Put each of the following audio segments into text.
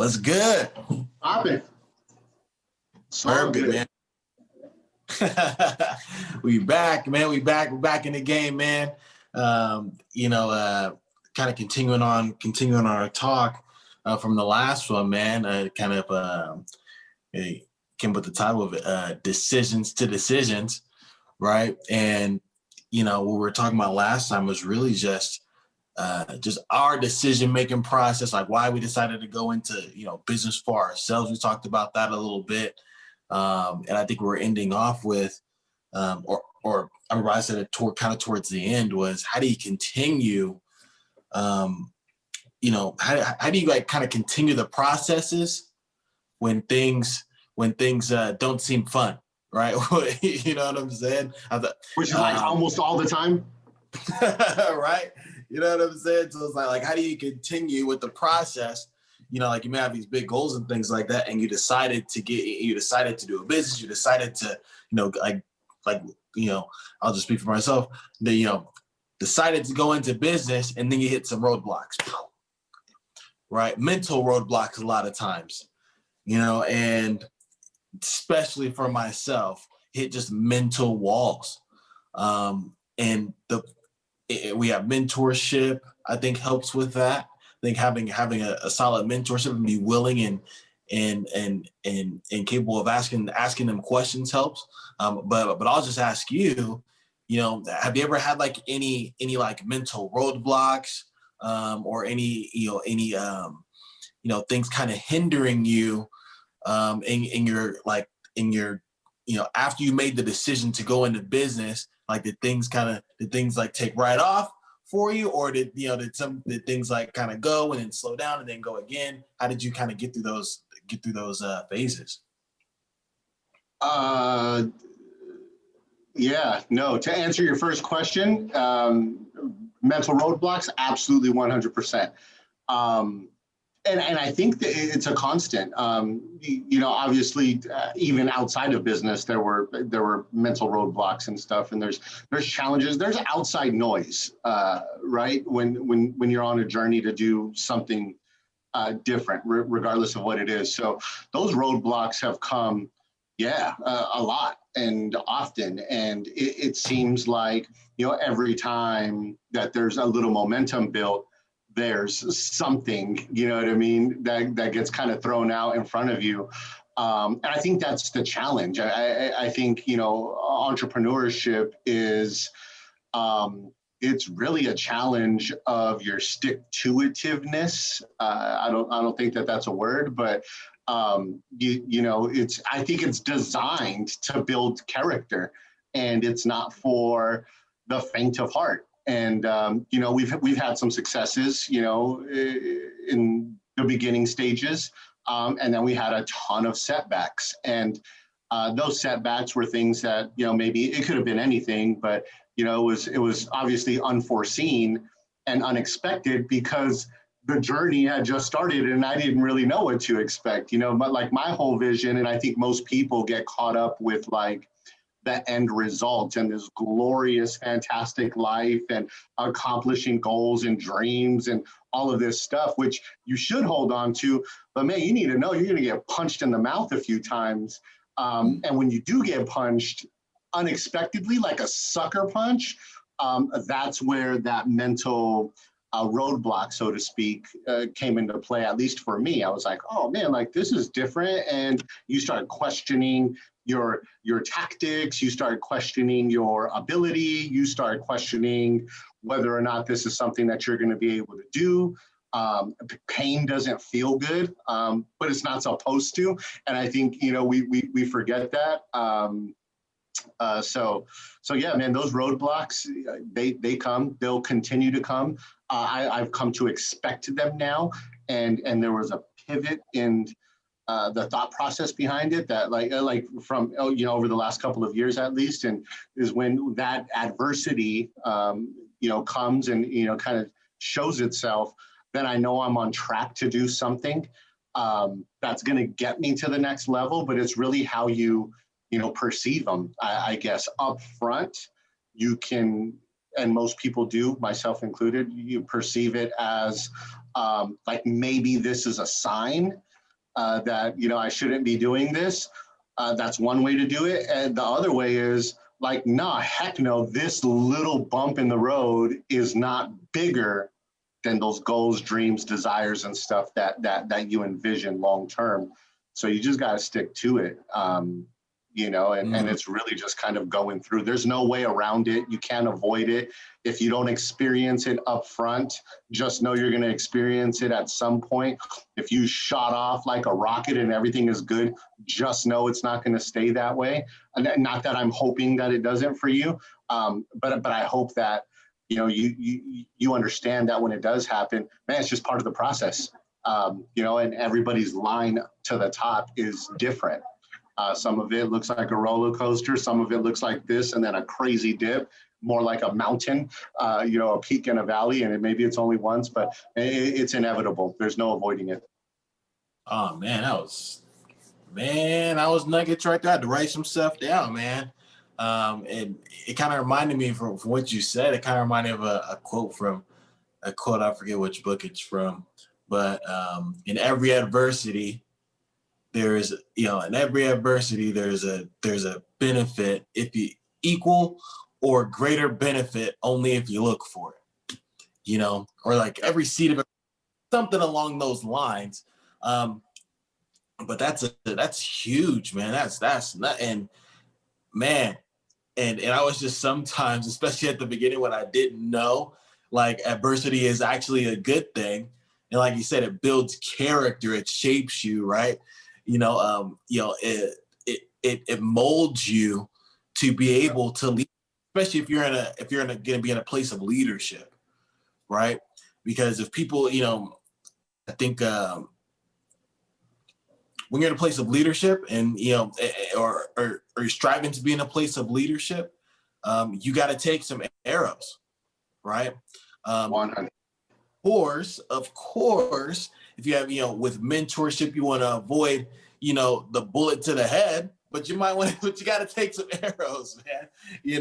What's good? Popping. Very good, man. We back, man. We're back in the game, man. Kind of continuing on our talk from the last one, man. Came up with the title of Decisions to Decisions, right? And what we were talking about last time was really just our decision-making process, like why we decided to go into, business for ourselves. We talked about that a little bit. And I think we're ending off with, or I remember I said it towards the end was, how do you continue, how do you like kind of continue the processes when things don't seem fun, right? You know what I'm saying? Which is like almost all the time. Right? You know what I'm saying? So it's like, how do you continue with the process? Like you may have these big goals and things like that, and you decided to do a business. You decided to, I'll just speak for myself. Decided to go into business, and then you hit some roadblocks, right? Mental roadblocks a lot of times, and especially for myself, hit just mental walls. And we have mentorship, I think, helps with that. I think having a solid mentorship and be willing and capable of asking them questions helps. But I'll just ask you, have you ever had like any like mental roadblocks, or any things kind of hindering you in your after you made the decision to go into business, like did things like take right off for you, or did things like kind of go and then slow down and then go again? How did you kind of get through those phases? To answer your first question, mental roadblocks, absolutely 100%. And I think that it's a constant. Obviously, even outside of business, there were mental roadblocks and stuff. And there's challenges. There's outside noise, right? When you're on a journey to do something different, regardless of what it is. So those roadblocks have come, a lot and often. And it seems like every time that there's a little momentum built, there's something, that gets kind of thrown out in front of you. And I think that's the challenge. I think, entrepreneurship is, it's really a challenge of your stick-to-itiveness. I don't think that that's a word, but, I think it's designed to build character, and it's not for the faint of heart. And, we've had some successes, in the beginning stages. And then we had a ton of setbacks. And those setbacks were things that, maybe it could have been anything, but, it was obviously unforeseen and unexpected because the journey had just started and I didn't really know what to expect, but like my whole vision, and I think most people get caught up with like the end result and this glorious, fantastic life and accomplishing goals and dreams and all of this stuff, which you should hold on to. But man, you need to know you're going to get punched in the mouth a few times. And when you do get punched unexpectedly, like a sucker punch, that's where that mental roadblock, so to speak, came into play, at least for me. I was like, oh man, like this is different. And you start questioning your tactics, you start questioning your ability, you start questioning whether or not this is something that you're going to be able to do. Pain doesn't feel good, but it's not supposed to. And I think, we forget that. So yeah, man, those roadblocks, they come, they'll continue to come. I've come to expect them now. And there was a pivot in the thought process behind it that like from, over the last couple of years, at least, and is when that adversity, comes and, kind of shows itself, then I know I'm on track to do something that's going to get me to the next level. But it's really how you perceive them. I guess up front, you can, and most people do, myself included, you perceive it as like maybe this is a sign that, I shouldn't be doing this. That's one way to do it. And the other way is like, nah, heck no, this little bump in the road is not bigger than those goals, dreams, desires, and stuff that you envision long term. So you just got to stick to it. And it's really just kind of going through. There's no way around it. You can't avoid it. If you don't experience it up front, just know you're going to experience it at some point. If you shot off like a rocket and everything is good, just know it's not going to stay that way. And not that I'm hoping that it doesn't for you, but I hope that you understand that when it does happen, man, it's just part of the process. And everybody's line to the top is different. Some of it looks like a roller coaster. Some of it looks like this, and then a crazy dip, more like a mountain, a peak and a valley. And maybe it's only once, but it's inevitable. There's no avoiding it. Oh man, that was nuggets right there. I had to write some stuff down, man. And it kind of reminded me from what you said. It kind of reminded me of a quote. I forget which book it's from, but in every adversity, there's a benefit if you equal or greater benefit only if you look for it, or like every seed of something along those lines. But that's huge, man. That's not, and man, and I was just sometimes, especially at the beginning when I didn't know, like adversity is actually a good thing. And like you said, it builds character, it shapes you, right? It molds you to be able to lead, especially if you're going to be in a place of leadership, right? Because if people, I think when you're in a place of leadership and or you're striving to be in a place of leadership, you got to take some arrows, right? 100. Of course, if you have, with mentorship, you want to avoid, the bullet to the head, but you got to take some arrows, man. You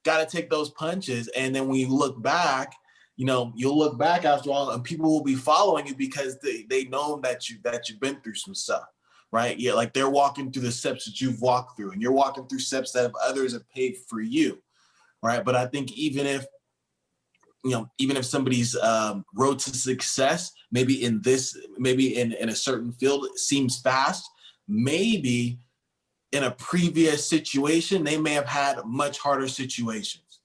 got to take those punches. And then when you look back, you'll look back after all and people will be following you because they know that you've been through some stuff, right? Yeah. Like they're walking through the steps that you've walked through and you're walking through steps that others have paved for you. Right. But I think even if somebody's road to success, maybe in a certain field, it seems fast, maybe in a previous situation, they may have had much harder situations,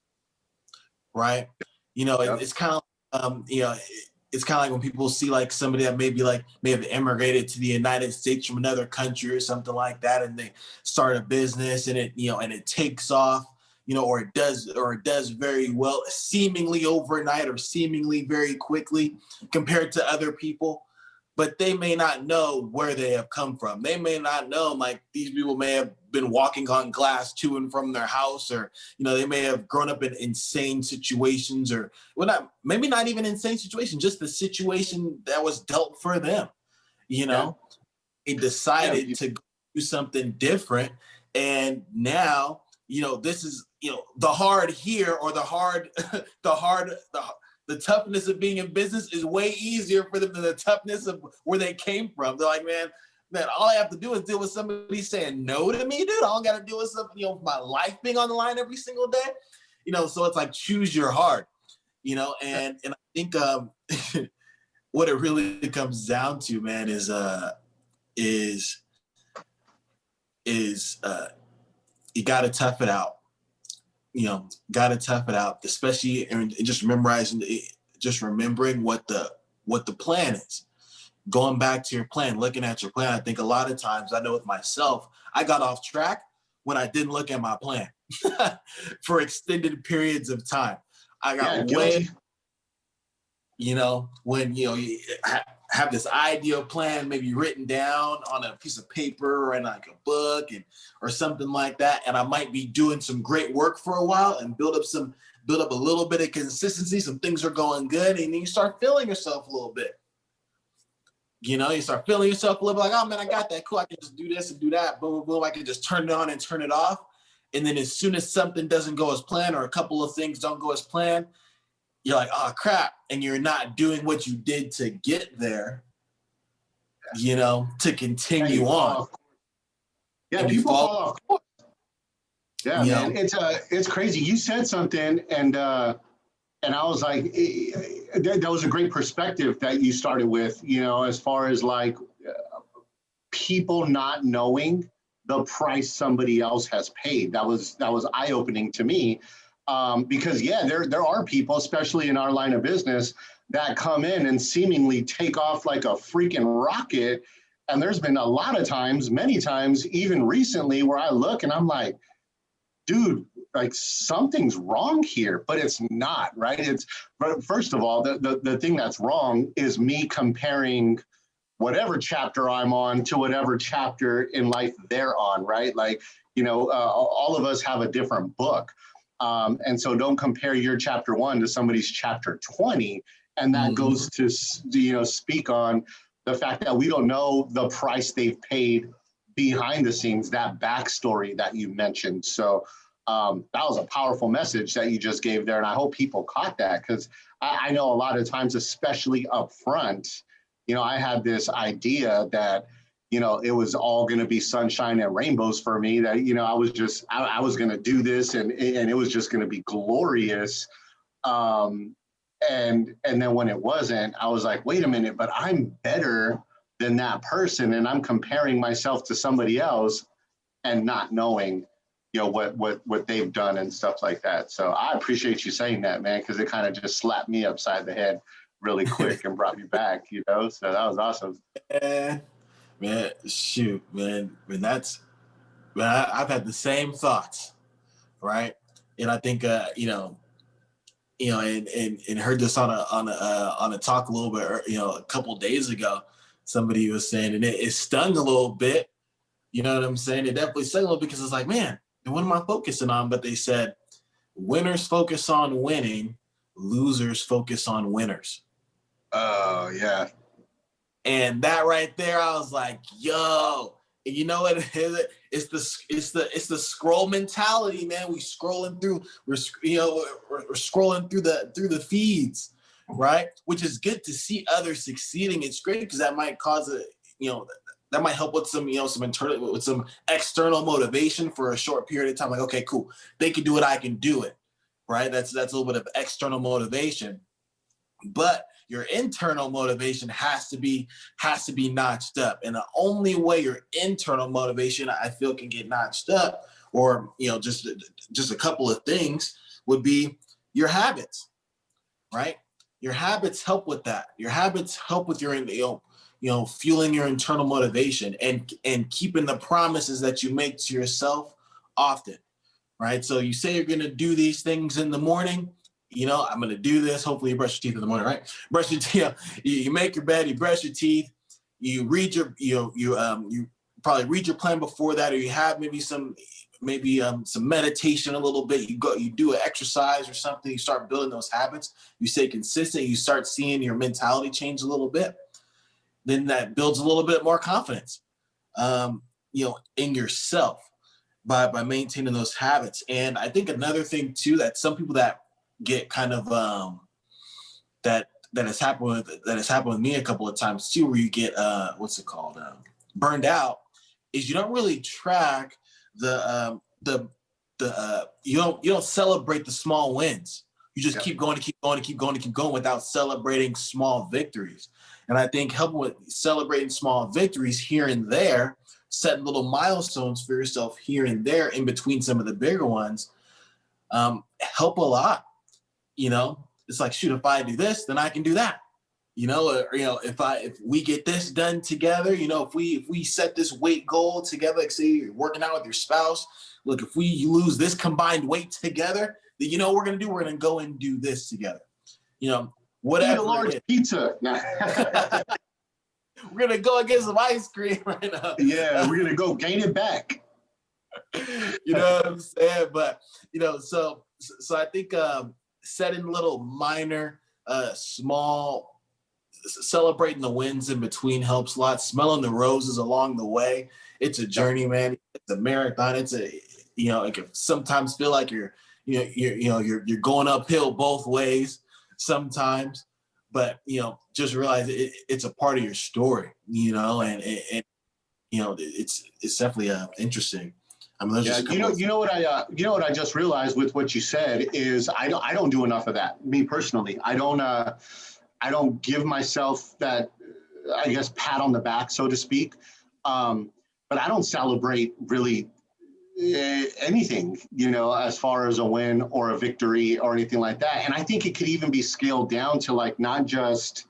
right? Yep. It's kind of, it's kind of like when people see like somebody that may have immigrated to the United States from another country or something like that, and they start a business and it takes off. Or it does very well, seemingly overnight or seemingly very quickly compared to other people, but they may not know where they have come from. They may not know, like these people may have been walking on glass to and from their house, or, they may have grown up in insane situations maybe not even insane situations, just the situation that was dealt for them, They decided to do something different. And now, this is, the hard here or the toughness of being in business is way easier for them than the toughness of where they came from. They're like, man, all I have to do is deal with somebody saying no to me, dude. All I got to do is something, my life being on the line every single day, so it's like, choose your heart, and I think what it really comes down to, man, is you got to tough it out. Got to tough it out, especially and just remembering what the plan is. Going back to your plan, looking at your plan. I think a lot of times, I know with myself, I got off track when I didn't look at my plan for extended periods of time. I got when you have this ideal plan, maybe written down on a piece of paper or in like a book or something like that. And I might be doing some great work for a while and build up a little bit of consistency. Some things are going good. And then you start feeling yourself a little bit. You start feeling yourself a little bit like, oh man, I got that. Cool. I can just do this and do that. Boom, boom, boom. I can just turn it on and turn it off. And then as soon as something doesn't go as planned or a couple of things don't go as planned, you're like, oh crap. And you're not doing what you did to get there. you know, to continue on. Yeah, And you people fall, fall off course. Yeah, you man, know, it's crazy. You said something, and I was like, that was a great perspective that you started with. You know, as far as like people not knowing the price somebody else has paid. That was eye opening to me, because yeah, there are people, especially in our line of business, that come in and seemingly take off like a freaking rocket. And there's been a lot of times, many times, even recently, where I look and I'm like, dude, like something's wrong here, but it's not, right? But first of all, the thing that's wrong is me comparing whatever chapter I'm on to whatever chapter in life they're on, right? Like, all of us have a different book. And so don't compare your chapter 1 to somebody's chapter 20. And that goes to, speak on the fact that we don't know the price they've paid behind the scenes, that backstory that you mentioned. So that was a powerful message that you just gave there. And I hope people caught that, because I know a lot of times, especially up front, I had this idea that, it was all going to be sunshine and rainbows for me, that, I was going to do this and it was just going to be glorious. And then when it wasn't, I was like, wait a minute, but I'm better than that person. And I'm comparing myself to somebody else and not knowing, what they've done and stuff like that. So I appreciate you saying that, man, because it kind of just slapped me upside the head really quick and brought me back, so that was awesome. man, shoot, man, I've had the same thoughts, right? And I think, and heard this on a talk a little bit, a couple of days ago. Somebody was saying, and it stung a little bit. You know what I'm saying? It definitely stung a little, because it's like, man, what am I focusing on? But they said, winners focus on winning, losers focus on winners. Oh yeah. And that right there, I was like, yo, you know what it is? It's the scroll mentality, man. We're scrolling through the feeds, right? Which is good to see others succeeding. It's great because that might cause that might help with some external motivation for a short period of time. Like, okay, cool, they can do it, I can do it, right? That's a little bit of external motivation, but your internal motivation has to be notched up. And the only way your internal motivation, I feel, can get notched up, or just a couple of things, would be your habits, right? Your habits help with that. Your habits help with your fueling your internal motivation and keeping the promises that you make to yourself often, right? So you say you're going to do these things in the morning. I'm going to do this. Hopefully you brush your teeth in the morning, right? Brush your teeth. You make your bed, you brush your teeth, you read you probably read your plan before that, or you have maybe some meditation a little bit. You do an exercise or something. You start building those habits. You stay consistent. You start seeing your mentality change a little bit. Then that builds a little bit more confidence, in yourself by maintaining those habits. And I think another thing too, that some people that get kind of that has happened with me a couple of times too, where you get burned out, is you don't really track you don't celebrate the small wins. You just keep going without celebrating small victories. And I think helping with celebrating small victories here and there, setting little milestones for yourself here and there in between some of the bigger ones, help a lot. It's like, shoot, if I do this, then I can do that. If we get this done together, if we set this weight goal together, like say you're working out with your spouse, look, if we lose this combined weight together, then we're going to go and do this together. Whatever. Eat a large pizza. We're going to go and get some ice cream right now. Yeah, we're going to go gain it back. You know what I'm saying? But, so I think setting little minor, small, celebrating the wins in between helps a lot. Smelling the roses along the way. It's a journey, man. It's a marathon. It can sometimes feel like you're going uphill both ways sometimes. but just realize it's a part of your story, and it's definitely interesting. I mean, there's Yeah, just a couple of, you know what I just realized with what you said is I don't do enough of that. Me personally, I don't give myself that, I guess, pat on the back, so to speak. But I don't celebrate really anything, as far as a win or a victory or anything like that. And I think it could even be scaled down to like not just,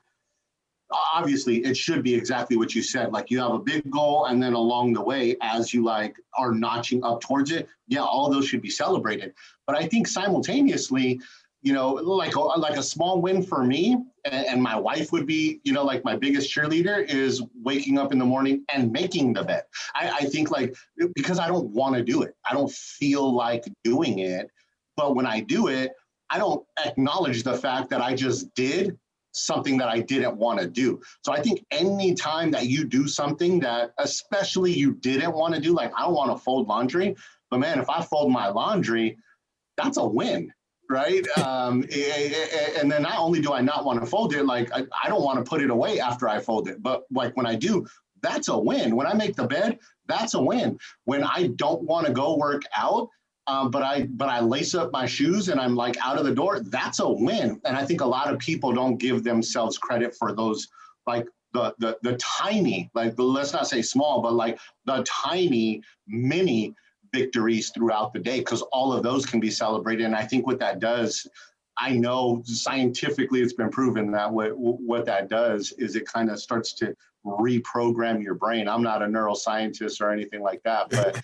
obviously it should be exactly what you said, like you have a big goal and then along the way as you like are notching up towards it, yeah, all of those should be celebrated. But I think simultaneously, like a small win for me and my wife would be, like my biggest cheerleader is waking up in the morning and making the bed. I think like, because I don't want to do it, I don't feel like doing it, but when I do it, I don't acknowledge the fact that I just did something that I didn't want to do. So I think any time that you do something that especially you didn't want to do, like I don't want to fold laundry, but man, if I fold my laundry, that's a win, right? And then not only do I not want to fold it, like I don't want to put it away after I fold it, but like when I do, that's a win. When I make the bed, that's a win. When I don't want to go work out, but I lace up my shoes and I'm like out of the door, that's a win. And I think a lot of people don't give themselves credit for those, like the tiny, like let's not say small, but like the tiny mini victories throughout the day, because all of those can be celebrated. And I think what that does, I know scientifically it's been proven that what that does is it kind of starts to reprogram your brain. I'm not a neuroscientist or anything like that, but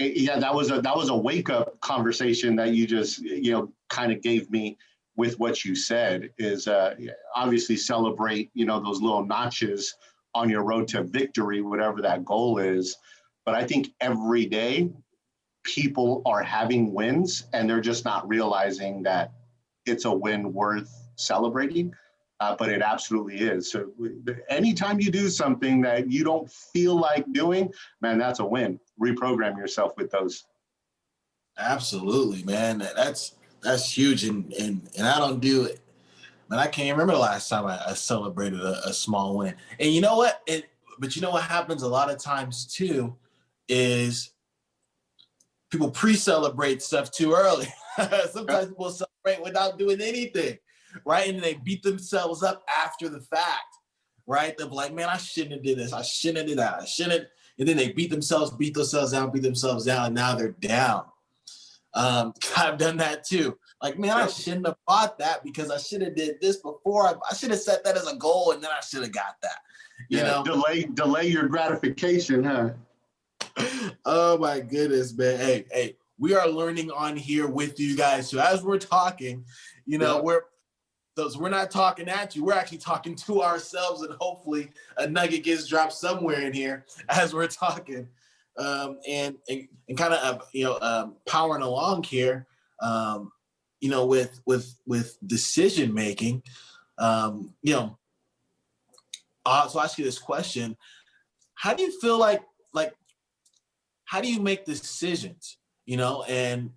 yeah, that was a wake up conversation that you just kind of gave me with what you said. Is obviously celebrate those little notches on your road to victory, whatever that goal is. But I think every day people are having wins and they're just not realizing that it's a win worth celebrating. But it absolutely is. So anytime you do something that you don't feel like doing, man, that's a win. Reprogram yourself with those. absolutely, man. That's huge, and I don't do it. Man, I can't remember the last time I celebrated a small win. And you know what? But you know what happens a lot of times too is people pre-celebrate stuff too early. Sometimes people celebrate without doing anything, right? And they beat themselves up after the fact, right? They're like, man, I shouldn't have did this. I shouldn't have did that. I shouldn't. And then they beat themselves down, and now they're down. I've done that too. Like, man, I shouldn't have bought that because I should have did this before. I should have set that as a goal, and then I should have got that. You know, delay your gratification, huh? Oh my goodness, man. Hey, we are learning on here with you guys. So as we're talking, we're not talking at you. We're actually talking to ourselves, and hopefully a nugget gets dropped somewhere in here as we're talking. And kind of powering along here, with decision making. So I'll ask you this question: how do you feel like how do you make decisions? And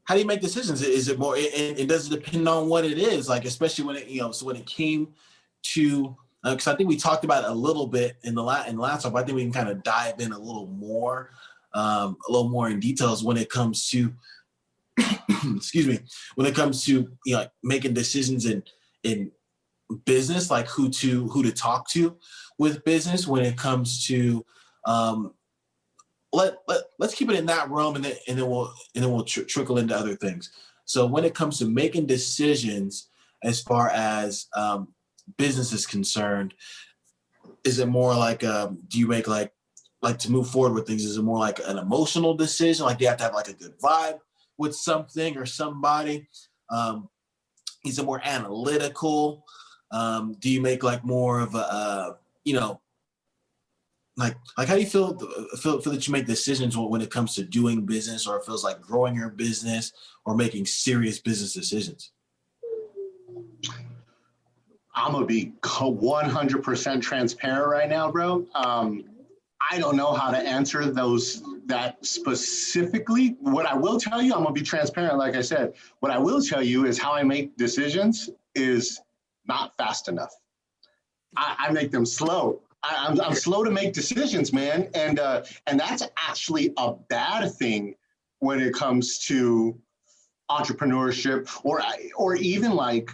how do you make decisions? Is it more, and does it depend on what it is? Like, especially when it, so when it came to, because I think we talked about it a little bit in the last talk, but I think we can kind of dive in a little more in details when it comes to, excuse me, when it comes to, making decisions in business, like who to talk to with business, when it comes to, let's keep it in that realm, and then we'll trickle into other things. So when it comes to making decisions, as far as business is concerned, is it more like do you make like to move forward with things? Is it more like an emotional decision? Like you have to have like a good vibe with something or somebody? Is it more analytical? Do you make like more of a like how do you feel that you make decisions when it comes to doing business, or it feels like growing your business or making serious business decisions? I'm gonna be 100% transparent right now, bro. I don't know how to answer that specifically. What I will tell you, I'm gonna be transparent. Like I said, what I will tell you is how I make decisions is not fast enough. I make them slow. I'm slow to make decisions, man, and that's actually a bad thing when it comes to entrepreneurship or even like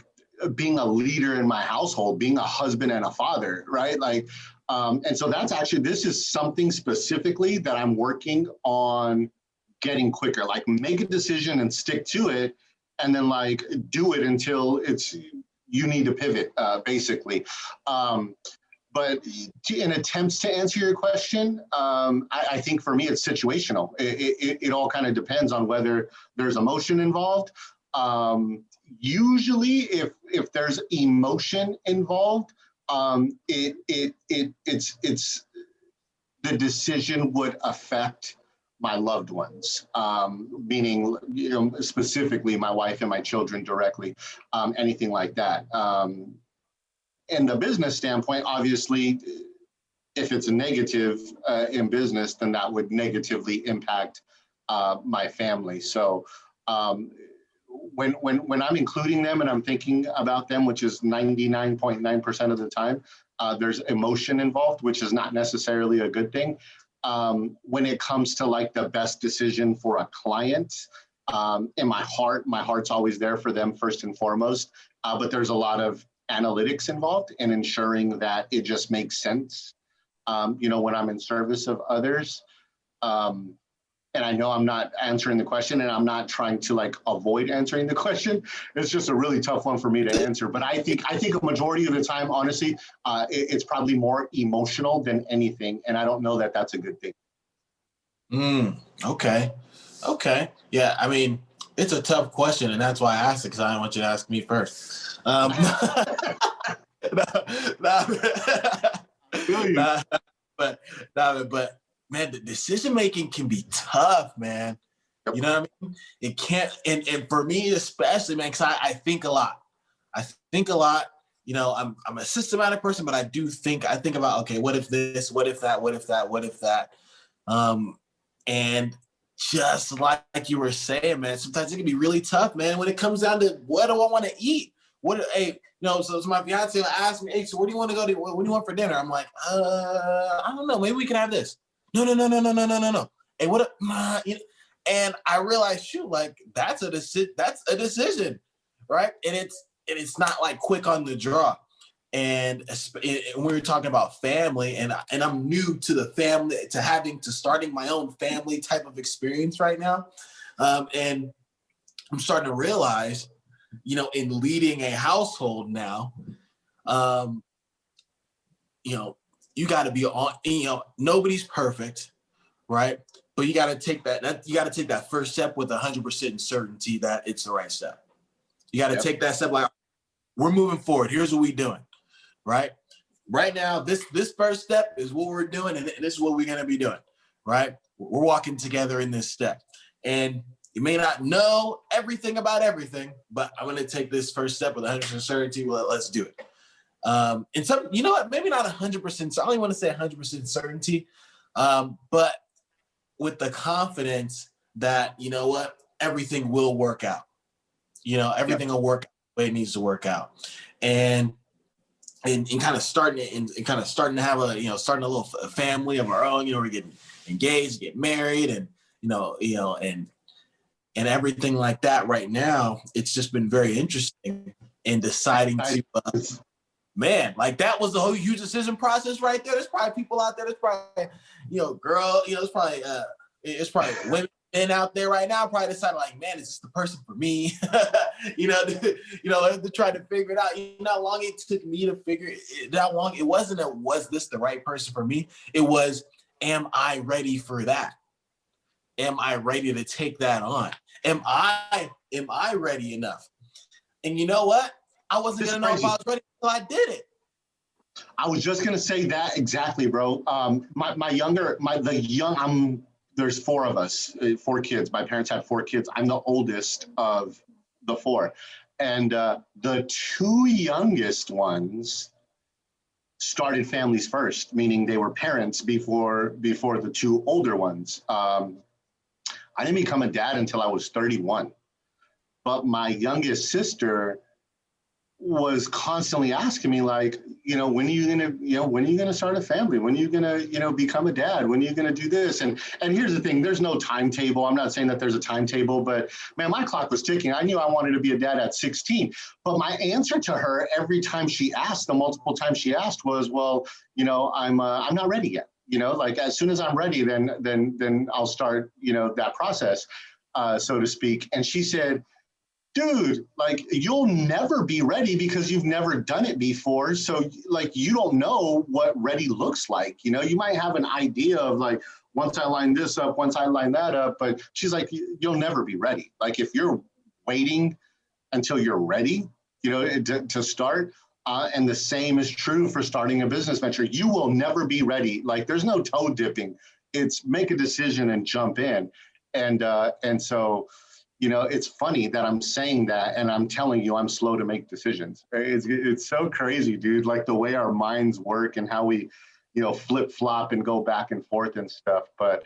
being a leader in my household, being a husband and a father, right? Like, and so that's actually, this is something specifically that I'm working on getting quicker, like make a decision and stick to it, and then like do it until you need to pivot, basically. But in attempts to answer your question, I think for me, it's situational. It all kind of depends on whether there's emotion involved. Usually, if there's emotion involved, it's the decision would affect my loved ones, meaning, specifically my wife and my children directly, anything like that. In the business standpoint, obviously, if it's a negative in business, then that would negatively impact my family. So when I'm including them and I'm thinking about them, which is 99.9% of the time, there's emotion involved, which is not necessarily a good thing. When it comes to like the best decision for a client, in my heart's always there for them first and foremost. But there's a lot of analytics involved in ensuring that it just makes sense, when I'm in service of others. And I know I'm not answering the question, and I'm not trying to like avoid answering the question. It's just a really tough one for me to answer. But I think a majority of the time, honestly, it's probably more emotional than anything. And I don't know that that's a good thing. Okay. Yeah, I mean, it's a tough question, and that's why I asked it, because I don't want you to ask me first. But man, the decision making can be tough, man. Yep. You know what I mean? It can't, and for me especially, man, because I think a lot. I'm a systematic person, but I think about, okay, what if this, what if that, what if that, what if that? And just like you were saying, man, sometimes it can be really tough, man, when it comes down to what do I want to eat? So my fiance will ask me, hey, so where do you want to go to? What do you want for dinner? I'm like, I don't know. Maybe we can have this. No. Hey, what? And I realized, shoot, like that's a decision, right? And it's not like quick on the draw. And when we were talking about family, and I'm new to the family, to starting my own family type of experience right now, and I'm starting to realize, in leading a household now, you got to be on. Nobody's perfect, right? But you got to take that first step with 100% certainty that it's the right step. You got to take that step like, we're moving forward. Here's what we're doing. Right now, this first step is what we're doing, and this is what we're going to be doing, right? We're walking together in this step, and you may not know everything about everything, but I'm going to take this first step with 100% certainty. Well, let's do it. And some, maybe not 100%. So I don't want to say 100% certainty, but with the confidence that, everything will work out. Everything will work out the way it needs to work out, and kind of starting to have starting a little family of our own. We're getting engaged, get married, and and everything like that. Right now, it's just been very interesting in deciding to, man, like that was the whole huge decision process right there. There's probably people out there. There's probably, it's probably women out there right now probably deciding like, man, is this the person for me? To try to figure it out. How long it took me to figure it out. It wasn't was this the right person for me? It was, am I ready for that? Am I ready to take that on? Am I ready enough? And you know what? I wasn't going to know if I was ready until I did it. I was just going to say that exactly, bro. There's four of us, 4 kids. My parents had 4 kids. I'm the oldest of the 4. And the 2 youngest ones started families first, meaning they were parents before the 2 older ones. I didn't become a dad until I was 31. But my youngest sister was constantly asking me like, when are you gonna, when are you gonna start a family? When are you gonna, become a dad? When are you gonna do this? And here's the thing, there's no timetable. I'm not saying that there's a timetable, but man, my clock was ticking. I knew I wanted to be a dad at 16. But my answer to her every time she asked, the multiple times she asked was, well, I'm not ready yet. Like as soon as I'm ready, then I'll start, that process, so to speak. And she said, dude, like you'll never be ready because you've never done it before. So like, you don't know what ready looks like. You might have an idea of like, once I line this up, once I line that up, but she's like, you'll never be ready. Like if you're waiting until you're ready, to start, and the same is true for starting a business venture. You will never be ready. Like there's no toe dipping. It's make a decision and jump in. And so, it's funny that I'm saying that and I'm telling you I'm slow to make decisions. It's so crazy, dude, like the way our minds work and how we, flip flop and go back and forth and stuff. But,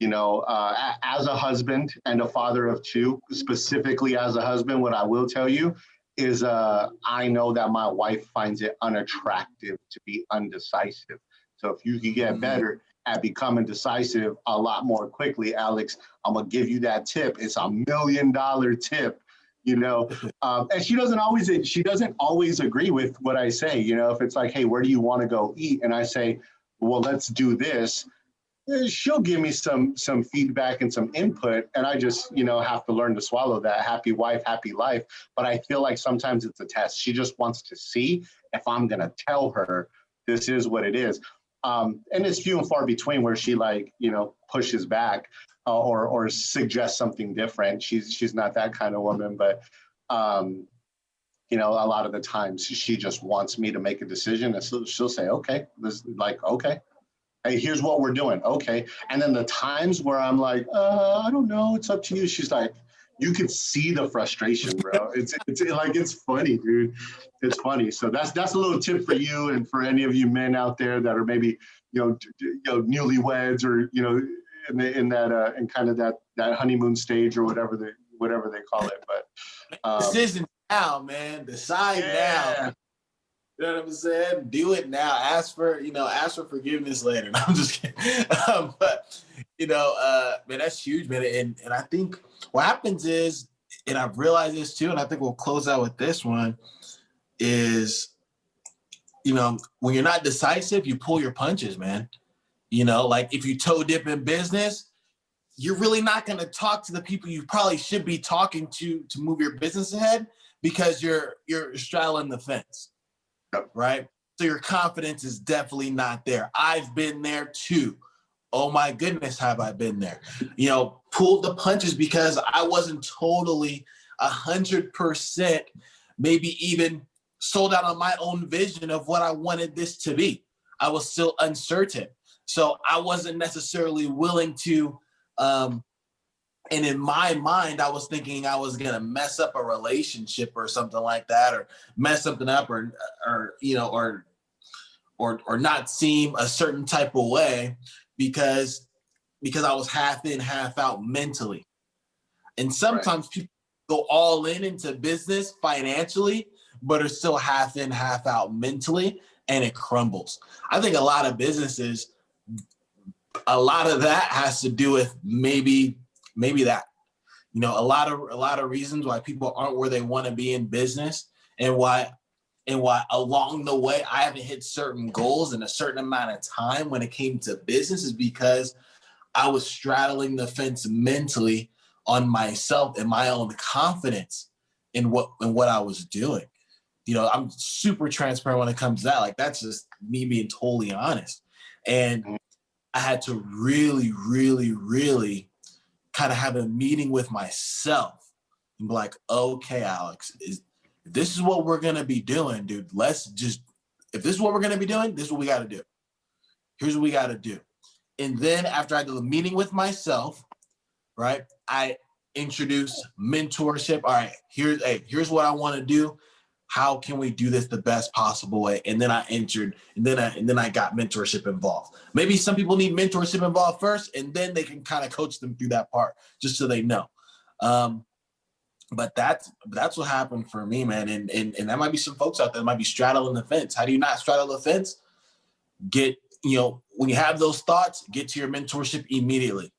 as a husband and a father of two, specifically as a husband, what I will tell you is I know that my wife finds it unattractive to be undecisive. So if you can get better at becoming decisive a lot more quickly, Alex, I'm gonna give you that tip. It's $1 million tip, and she doesn't always agree with what I say. If it's like, hey, where do you want to go eat? And I say, well, let's do this. She'll give me some feedback and some input, and I just, have to learn to swallow that. Happy wife, happy life. But I feel like sometimes it's a test. She just wants to see if I'm gonna tell her this is what it is. And it's few and far between where she pushes back or suggests something different. She's not that kind of woman, but a lot of the times she just wants me to make a decision, and so she'll say, okay, okay, hey, here's what we're doing, okay. And then the times where I'm like, I don't know, it's up to you. She's like, you can see the frustration, bro. It's funny, dude. It's funny. So that's a little tip for you and for any of you men out there that are maybe newlyweds or in kind of that honeymoon stage or whatever they call it. But decision now, man. Decide now. You know what I'm saying? Do it now. Ask for forgiveness later. No, I'm just kidding. But man, that's huge, man. And I think what happens is, and I've realized this too, and I think we'll close out with this one, is, when you're not decisive, you pull your punches, man. Like if you toe dip in business, you're really not going to talk to the people you probably should be talking to move your business ahead because you're straddling the fence. Right? So your confidence is definitely not there. I've been there too. Oh my goodness, have I been there? Pulled the punches because I wasn't totally 100%, maybe even sold out on my own vision of what I wanted this to be. I was still uncertain. So I wasn't necessarily willing to, and in my mind, I was thinking I was gonna mess up a relationship or something like that, or mess something up, or not seem a certain type of way because I was half in, half out mentally. And sometimes people go all in into business financially, but are still half in, half out mentally, and it crumbles. I think a lot of businesses, a lot of that has to do with maybe that, a lot of reasons why people aren't where they want to be in business, and why along the way I haven't hit certain goals in a certain amount of time when it came to business is because I was straddling the fence mentally on myself and my own confidence in what I was doing. I'm super transparent when it comes to that. Like that's just me being totally honest. And I had to really, really, really kind of have a meeting with myself and be like, okay, Alex, if this is what we're going to be doing, dude, if this is what we're going to be doing, this is what we got to do. Here's what we got to do. And then after I did the meeting with myself, right, I introduced mentorship. All right, here's what I want to do. How can we do this the best possible way? And then I got mentorship involved. Maybe some people need mentorship involved first, and then they can kind of coach them through that part, just so they know. But that's what happened for me, man. And there might be some folks out there that might be straddling the fence. How do you not straddle the fence? When you have those thoughts, get to your mentorship immediately.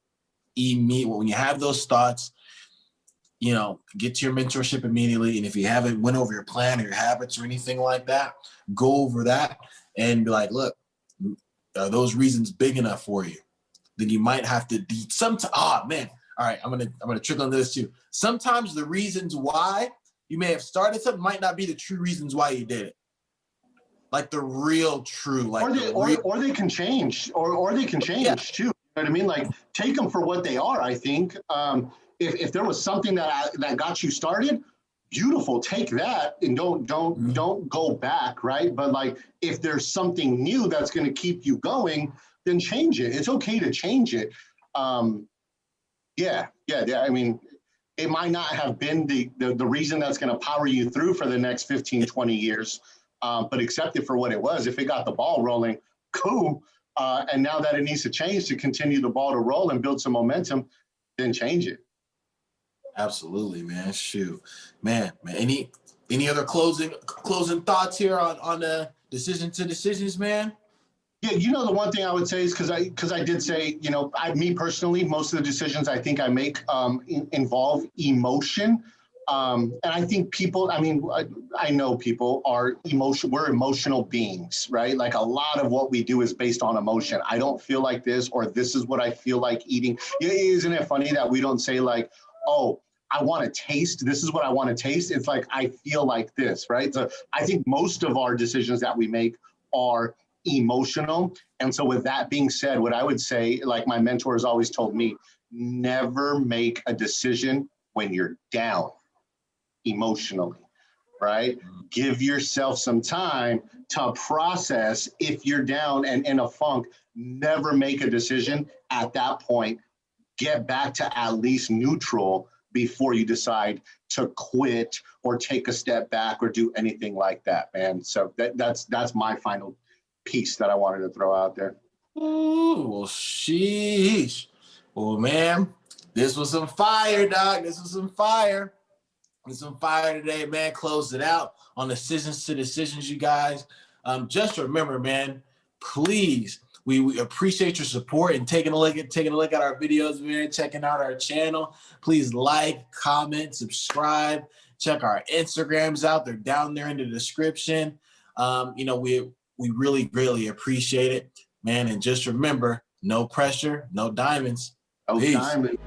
When you have those thoughts, get to your mentorship immediately. And if you haven't went over your plan or your habits or anything like that, go over that and be like, look, are those reasons big enough for you? Then you might have to man. All right, I'm gonna trickle into this too. Sometimes the reasons why you may have started something might not be the true reasons why you did it. Like the real true, like or they can change, or they can change too. You know what I mean? Like take them for what they are. I think if there was something that got you started, beautiful, take that and don't go back, right? But like if there's something new that's going to keep you going, then change it. It's okay to change it. Yeah. I mean, it might not have been the reason that's going to power you through for the next 15, 20 years, but accept it for what it was. If it got the ball rolling, cool. And now that it needs to change to continue the ball to roll and build some momentum, then change it. Absolutely, man. Shoot, man. Any other closing thoughts here on the decision to decisions, man? Yeah, the one thing I would say is because I did say, me personally, most of the decisions I think I make involve emotion. And I think people, I know people are we're emotional beings, right? Like a lot of what we do is based on emotion. I don't feel like this, or this is what I feel like eating. Isn't it funny that we don't say like, oh, I want to taste, this is what I want to taste. It's like, I feel like this, right? So I think most of our decisions that we make are emotional. And so with that being said, what I would say, like my mentor has always told me, never make a decision when you're down emotionally, right? Give yourself some time to process. If you're down and in a funk, never make a decision at that point. Get back to at least neutral before you decide to quit or take a step back or do anything like that, man. So that's my final piece that I wanted to throw out there. Ooh, well, sheesh. Well, man, this was some fire, dog. This was some fire. There's some fire today, man. Close it out on decisions to decisions, you guys. Just remember, man, please, we appreciate your support and taking a look at our videos, man, checking out our channel. Please like, comment, subscribe, check our Instagrams out. They're down there in the description. We really greatly appreciate it, man. And just remember, no pressure, no diamonds. No Peace. diamond.